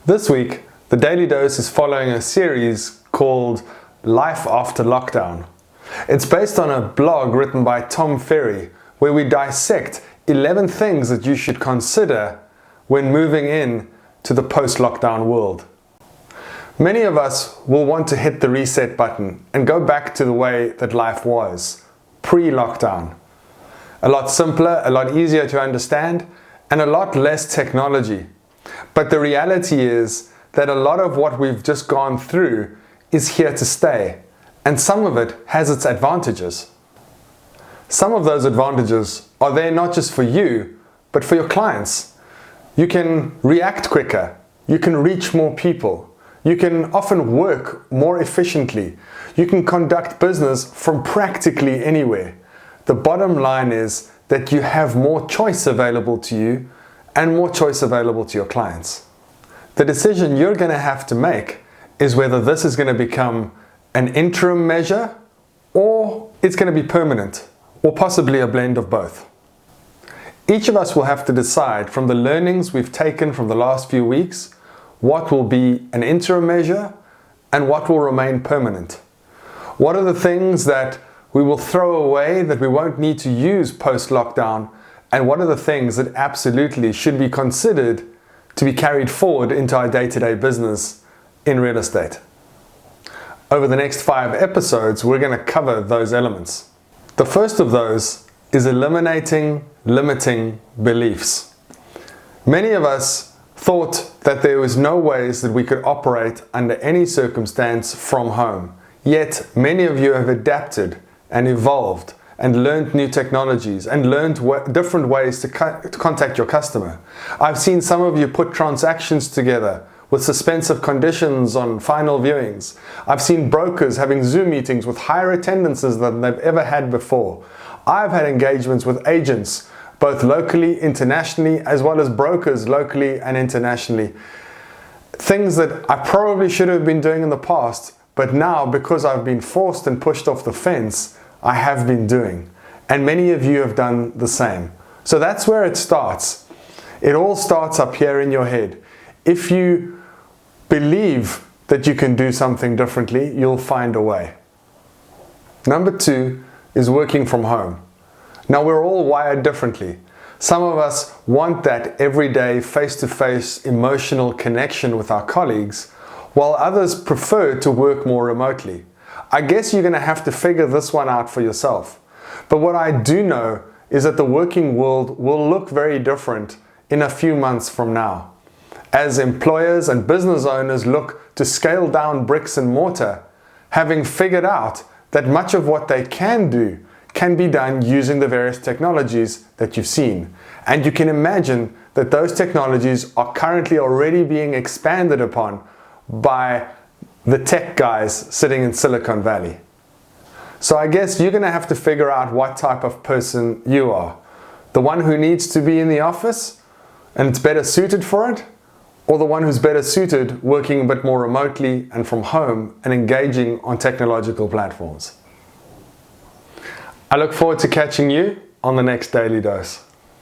This week, the Daily Dose is following a series called Life After Lockdown. It's based on a blog written by Tom Ferry, where we dissect 11 things that you should consider when moving in to the post-lockdown world. Many of us will want to hit the reset button and go back to the way that life was, pre-lockdown. A lot simpler, a lot easier to understand, and a lot less technology. But the reality is that a lot of what we've just gone through is here to stay, and some of it has its advantages. Some of those advantages are there not just for you, but for your clients. You can react quicker, you can reach more people, you can often work more efficiently, you can conduct business from practically anywhere. The bottom line is that you have more choice available to you and more choice available to your clients. The decision you're going to have to make is whether this is going to become an interim measure or it's going to be permanent, or possibly a blend of both. Each of us will have to decide from the learnings we've taken from the last few weeks what will be an interim measure and what will remain permanent. What are the things that we will throw away that we won't need to use post-lockdown, and what are the things that absolutely should be considered to be carried forward into our day-to-day business in real estate. Over the next 5 episodes, we're going to cover those elements. The first of those is eliminating limiting beliefs. Many of us thought that there was no ways that we could operate under any circumstance from home. Yet many of you have adapted and evolved and learned new technologies and learned different ways to contact your customer. I've seen some of you put transactions together with suspensive conditions on final viewings. I've seen brokers having Zoom meetings with higher attendances than they've ever had before. I've had engagements with agents, both locally, internationally, as well as brokers locally and internationally. Things that I probably should have been doing in the past, but now, because I've been forced and pushed off the fence, I have been doing. And many of you have done the same. So that's where it starts. It all starts up here in your head. If you believe that you can do something differently, you'll find a way. Number 2 is working from home. Now, we're all wired differently. Some of us want that everyday face-to-face emotional connection with our colleagues, while others prefer to work more remotely. I guess you're going to have to figure this one out for yourself. But what I do know is that the working world will look very different in a few months from now. As employers and business owners look to scale down bricks and mortar, having figured out that much of what they can do can be done using the various technologies that you've seen. And you can imagine that those technologies are currently already being expanded upon by the tech guys sitting in Silicon Valley. So I guess you're going to have to figure out what type of person you are. The one who needs to be in the office and it's better suited for it, or the one who's better suited working a bit more remotely and from home and engaging on technological platforms. I look forward to catching you on the next Daily Dose.